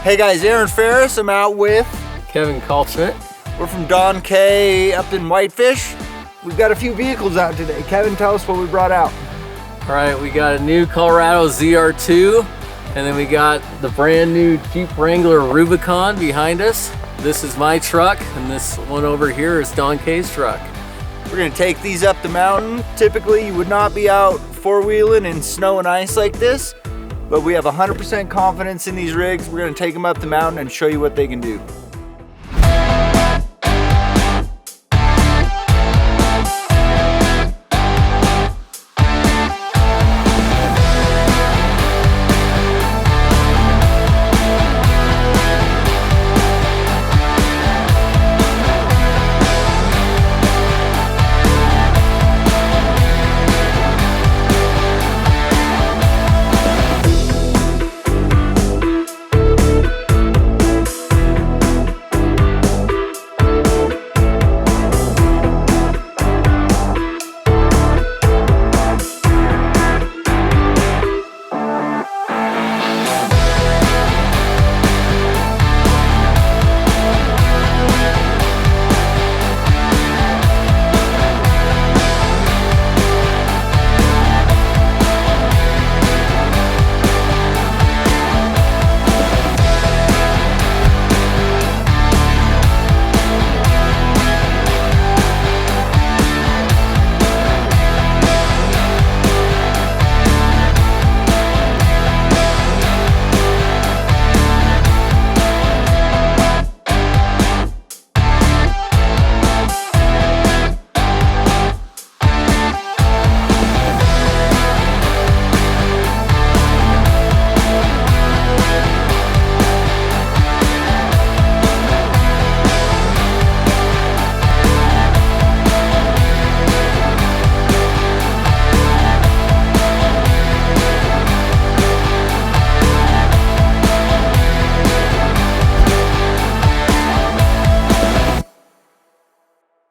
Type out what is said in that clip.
Hey guys, Aaron Ferris. I'm out with Kevin Kaltschmidt. We're from Don K up in Whitefish. We've got a few vehicles out today. Kevin, tell us what we brought out. All right, we got a new Colorado ZR2, and then we got the brand new Jeep Wrangler Rubicon behind us. This is my truck, and this one over here is Don K's truck. We're gonna take these up the mountain. Typically, you would not be out four-wheeling in snow and ice like this, but we have 100% confidence in these rigs. We're gonna take them up the mountain and show you what they can do.